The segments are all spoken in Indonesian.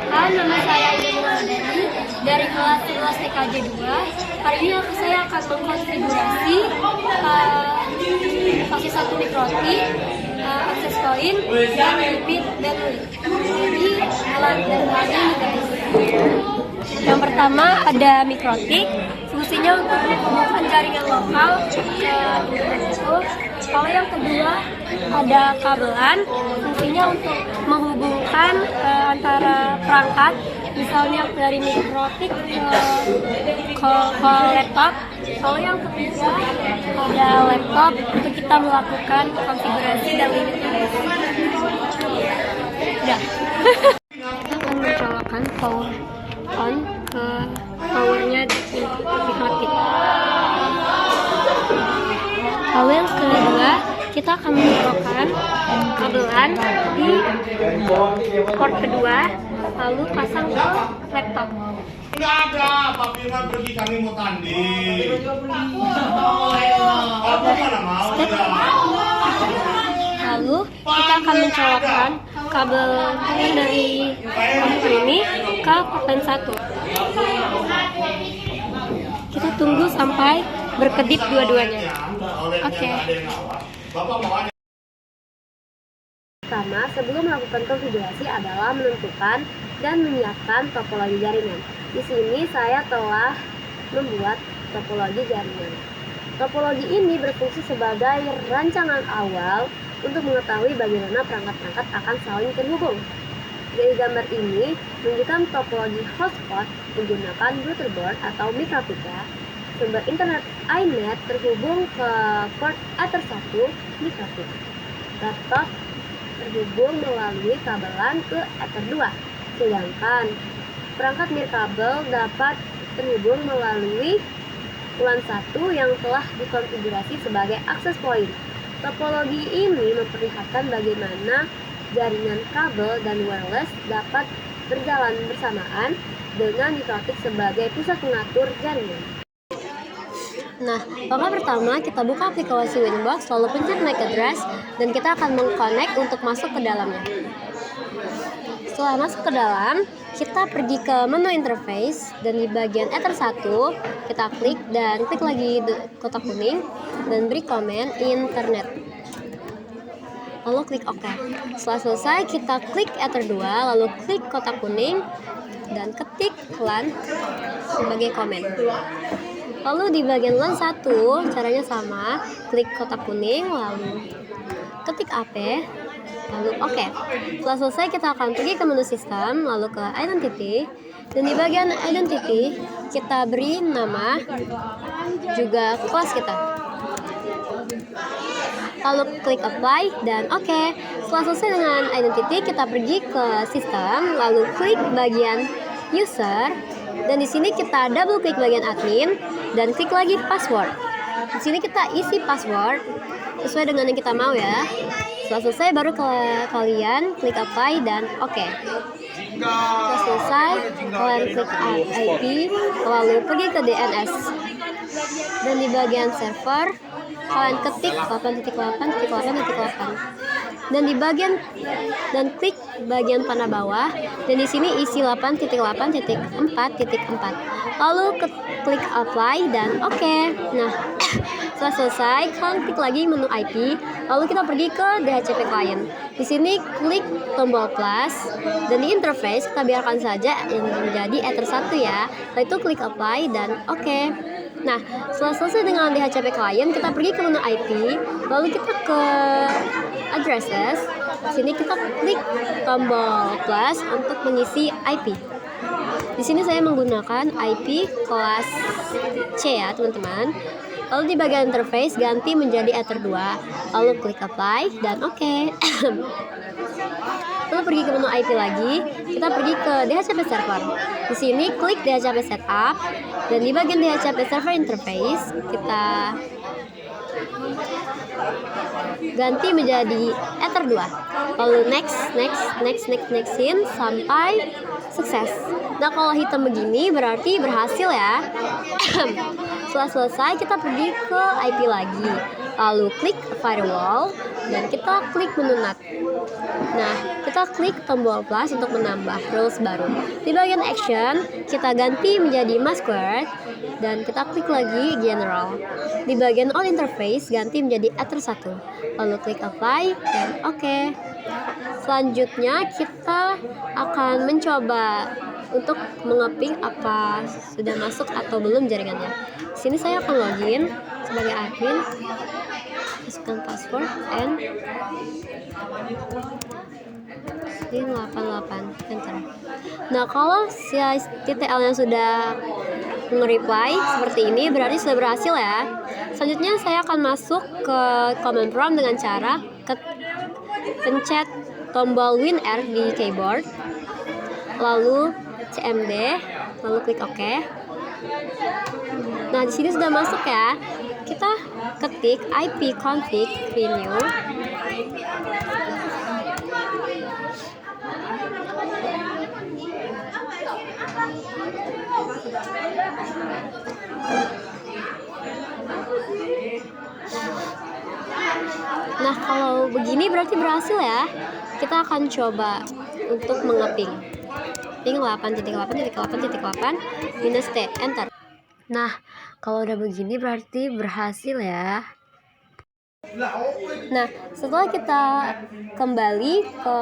Perkenalkan, nama saya Ida Wulandari dari kelas 11 TKJ 2. Hari ini saya akan mengkonfigurasi fase 1 mikrotik, akses point, dan repeat dan link. Jadi alat dan bahannya ini guys. Yang pertama ada mikrotik, fungsinya untuk menghubungkan jaringan lokal ke internet itu. Kalau yang kedua ada kabelan, fungsinya untuk menghubungkan antara perangkat, misalnya dari mikrotik ke laptop. Kalau yang ketiga ada laptop untuk kita melakukan konfigurasi dan limit. Udah. Kita akan mencolokan power on ke powernya di mikrotik. Lalu yang kedua, kita akan menyolokkan kabelan di port kedua, lalu pasang ke laptop. Enggak ada, Pak Firman pergi kami mau tanding. Lalu kita akan mencolokkan kabel dari komputer ini ke port 1. Kita tunggu sampai berkedip dua-duanya. Oke. Pertama, sebelum melakukan konfigurasi adalah menentukan dan menyiapkan topologi jaringan. Di sini saya telah membuat topologi jaringan. Topologi ini berfungsi sebagai rancangan awal untuk mengetahui bagaimana perangkat-perangkat akan saling terhubung. Dari gambar ini menunjukkan topologi hotspot menggunakan Bluetooth atau mikrotik. Sumber internet iNet terhubung ke port Ether 1 mikrotik. Laptop terhubung melalui kabelan ke Ether 2. Sedangkan perangkat nirkabel dapat terhubung melalui LAN 1 yang telah dikonfigurasi sebagai access point. Topologi ini memperlihatkan bagaimana jaringan kabel dan wireless dapat berjalan bersamaan dengan mikrotik sebagai pusat pengatur jaringan. Nah, langkah pertama kita buka aplikasi Winbox, lalu pencet MAC address, dan kita akan mengconnect untuk masuk ke dalamnya. Setelah masuk ke dalam, kita pergi ke menu interface, dan di bagian Ether 1, kita klik dan klik lagi kotak kuning, dan beri komen internet. Lalu klik OK. Setelah selesai, kita klik Ether 2, lalu klik kotak kuning, dan ketik LAN sebagai komen. Lalu di bagian LAN 1, caranya sama, klik kotak kuning, lalu ketik AP, lalu OK. Setelah selesai, kita akan pergi ke menu sistem, lalu ke identity, dan di bagian identity, kita beri nama, juga kelas kita. Lalu klik apply, dan OK. Setelah selesai dengan identity, kita pergi ke sistem, lalu klik bagian user, dan di sini kita double klik bagian admin dan klik lagi password. Di sini kita isi password sesuai dengan yang kita mau ya. Setelah selesai baru kalian klik apply dan OK. Setelah selesai kalian klik IP lalu pergi ke DNS. Dan di bagian server kalian ketik 8.8.8.8 dan di bagian dan klik bagian panah bawah dan di sini isi 8.8.4.4 lalu klik apply dan OK. Nah, setelah selesai kalian klik lagi menu IP lalu kita pergi ke DHCP client. Di sini klik tombol plus dan di interface kita biarkan saja yang menjadi Ether 1 ya. Lalu itu klik apply dan OK. Nah, setelah selesai dengan DHCP client, kita pergi ke menu IP, lalu kita ke addresses. Sini kita klik tombol plus untuk mengisi IP. Di sini saya menggunakan IP kelas C ya, teman-teman. Lalu di bagian interface ganti menjadi Ether 2, lalu klik apply dan OK. Lalu pergi ke menu IP lagi, kita pergi ke DHCP server. Di sini klik DHCP setup dan di bagian DHCP server interface kita ganti menjadi Ether 2. Lalu nextin sampai sukses. Nah, kalau hitam begini berarti berhasil ya. Setelah selesai kita pergi ke IP lagi. lalu klik firewall, dan kita klik menu NAT. Nah, kita klik tombol plus untuk menambah rules baru. Di bagian action, kita ganti menjadi masquerade, dan kita klik lagi general. Di bagian all interface, ganti menjadi ether 1, lalu klik apply, dan oke. Selanjutnya, kita akan mencoba untuk mengeping apa sudah masuk atau belum jaringannya. Sini saya akan login sebagai admin, masukkan password and 88 enter. Nah, kalau si TTL-nya sudah nge-reply seperti ini, berarti sudah berhasil ya. Selanjutnya saya akan masuk ke command prompt dengan cara pencet tombol WinR di keyboard, lalu CMD, lalu klik OK. Nah, di sini sudah masuk ya. Kita ketik ipconfig renew. Nah, kalau begini berarti berhasil ya. Kita akan coba untuk mengeping. Ping 8.8.8.8 minus T, enter. Nah, kalau udah begini berarti berhasil ya. Nah, setelah kita kembali ke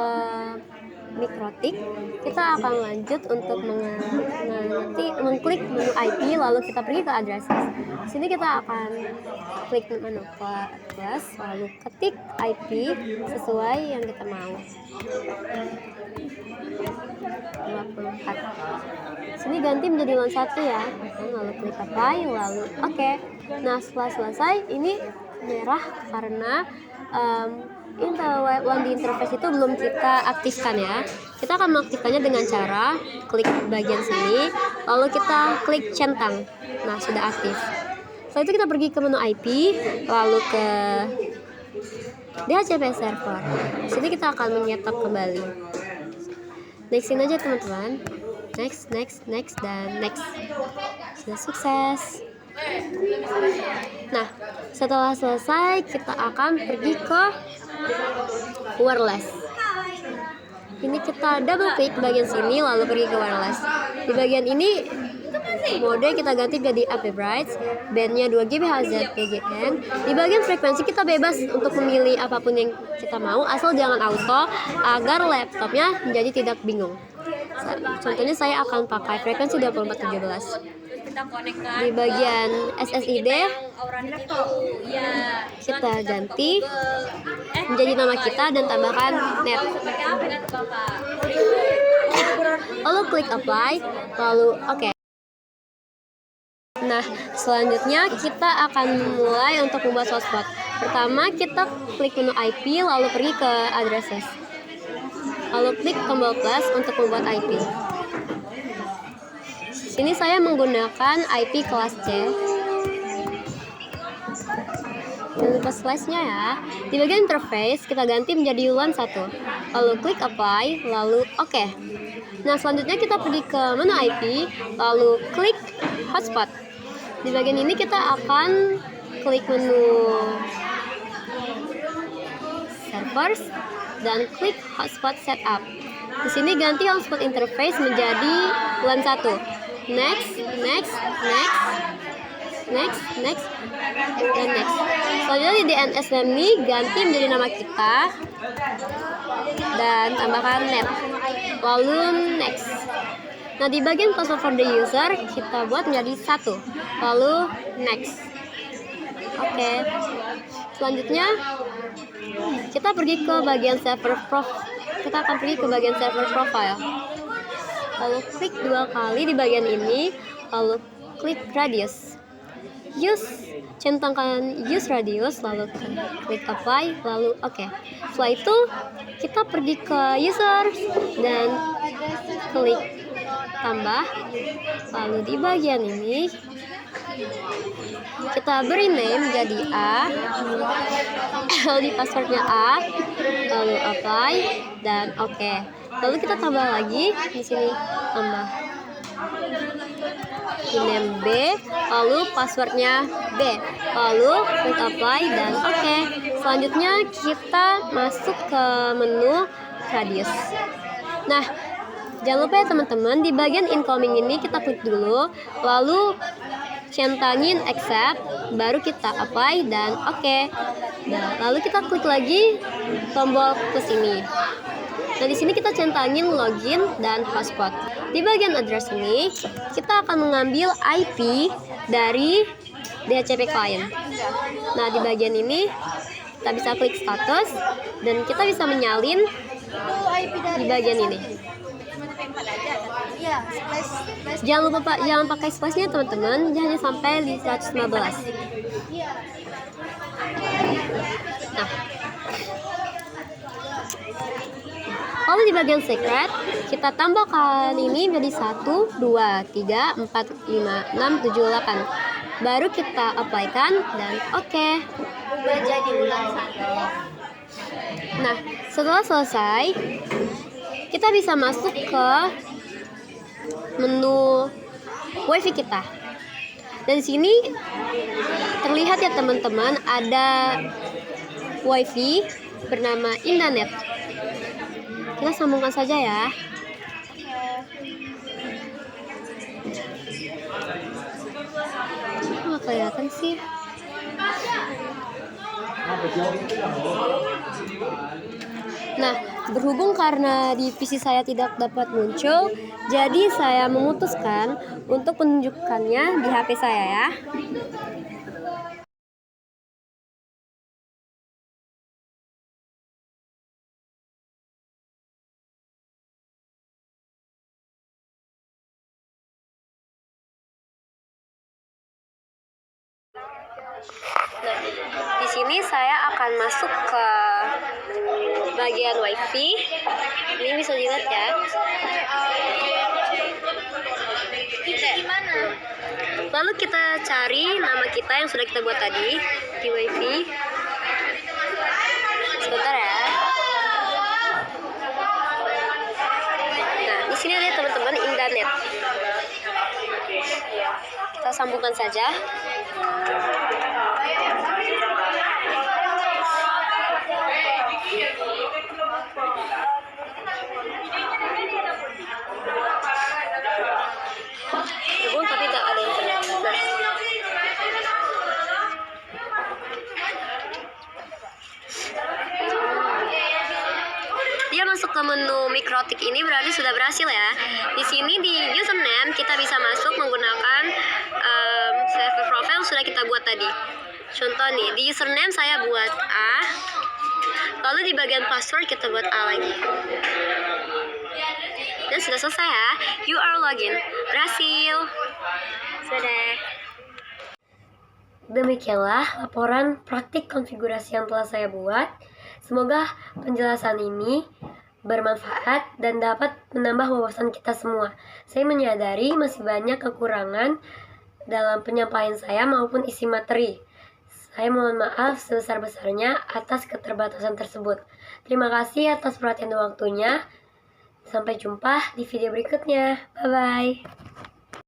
Mikrotik, kita akan lanjut untuk mengklik menu IP, lalu kita pergi ke addresses. Di sini kita akan klik menu plus, lalu ketik IP sesuai yang kita mau. 24. Sini ganti menjadi LAN 1 ya. Lalu klik apply, lalu oke. Nah, setelah selesai, ini merah karena Intel Web 1 di interface itu belum kita aktifkan ya. Kita akan mengaktifkannya dengan cara klik bagian sini, lalu kita klik centang. Nah, sudah aktif. Setelah itu kita pergi ke menu IP, lalu ke DHCP server. Di sini kita akan menyetap kembali. Nextin aja teman-teman. Next, dan next. Sudah sukses. Nah, setelah selesai kita akan pergi ke wireless. Ini kita double klik bagian sini, lalu pergi ke wireless. Di bagian ini mode kita ganti menjadi AP Bright, bandnya 2 GHz PGN. Di bagian frekuensi kita bebas untuk memilih apapun yang kita mau, asal jangan auto agar laptopnya menjadi tidak bingung. Contohnya saya akan pakai frekuensi 2417. Di bagian SSID kita ganti menjadi nama kita dan tambahkan net. Lalu klik apply, lalu oke. Nah, selanjutnya kita akan mulai untuk membuat hotspot. Pertama, kita klik menu IP, lalu pergi ke addresses. Lalu klik tombol plus untuk membuat IP. Sini saya menggunakan IP kelas C. Jangan lupa slash-nya ya. Di bagian interface kita ganti menjadi LAN 1. Lalu klik apply, lalu oke. Nah, selanjutnya kita pergi ke menu IP, lalu klik hotspot. Di bagian ini kita akan klik menu servers dan klik hotspot setup. Di sini ganti hotspot interface menjadi LAN 1. Next, dan next. Selanjutnya di DNS ini ganti menjadi nama kita dan tambahkan net. Lalu next. Nah, di bagian password for the user kita buat menjadi 1. Lalu next. Oke. Selanjutnya kita pergi ke bagian server kita akan pergi ke bagian server profile. Lalu klik 2 kali di bagian ini, lalu klik radius. Centangkan use radius, lalu klik apply, lalu oke. Setelah itu kita pergi ke user dan klik tambah. Lalu di bagian ini kita beri name jadi A, lalu di passwordnya A, lalu apply dan oke. Lalu kita tambah lagi di sini tambah. Name B, lalu passwordnya B, lalu klik apply dan oke. Selanjutnya kita masuk ke menu radius. Nah, jangan lupa ya teman-teman, di bagian incoming ini kita klik dulu, lalu centangin accept, baru kita apply dan oke. Nah, lalu kita klik lagi tombol plus ini. Nah, di sini kita centangin login dan hotspot. Di bagian address ini, kita akan mengambil IP dari DHCP client. Nah, di bagian ini kita bisa klik status dan kita bisa menyalin di bagian ini. Jangan lupa Pak, jangan pakai splash-nya teman-teman, hanya sampai 115. Nah, lalu di bagian secret kita tambahkan ini menjadi 1, 2, 3, 4, 5, 6, 7, 8. Baru kita apply-kan dan oke. Jadi bulan 1. Nah, setelah selesai kita bisa masuk ke menu wifi kita. Dan di sini terlihat ya teman-teman, ada wifi bernama Indanet. Kita sambungkan saja ya. Nggak kelihatan sih. Nah, berhubung karena di PC saya tidak dapat muncul, jadi saya memutuskan untuk menunjukkannya di HP saya ya. Nah, di sini saya akan masuk ke bagian wifi. Ini bisa dilihat ya. Lalu kita cari nama kita yang sudah kita buat tadi di wifi. Sebentar ya. Nah, di sini ada teman-teman Indanet. Kita sambungkan saja. Tapi tidak ada internet. Nah, dia masuk ke menu Mikrotik ini berarti sudah berhasil ya. Di sini di username kita bisa masuk menggunakan server profile sudah kita buat tadi. Contoh nih, di username saya buat A, lalu di bagian password kita buat A lagi. Dan sudah selesai ya. You are login. Berhasil. Sudah. Demikianlah laporan praktik konfigurasi yang telah saya buat. Semoga penjelasan ini bermanfaat dan dapat menambah wawasan kita semua. Saya menyadari masih banyak kekurangan dalam penyampaian saya maupun isi materi. Saya mohon maaf sebesar-besarnya atas keterbatasan tersebut. Terima kasih atas perhatian dan waktunya. Sampai jumpa di video berikutnya. Bye-bye.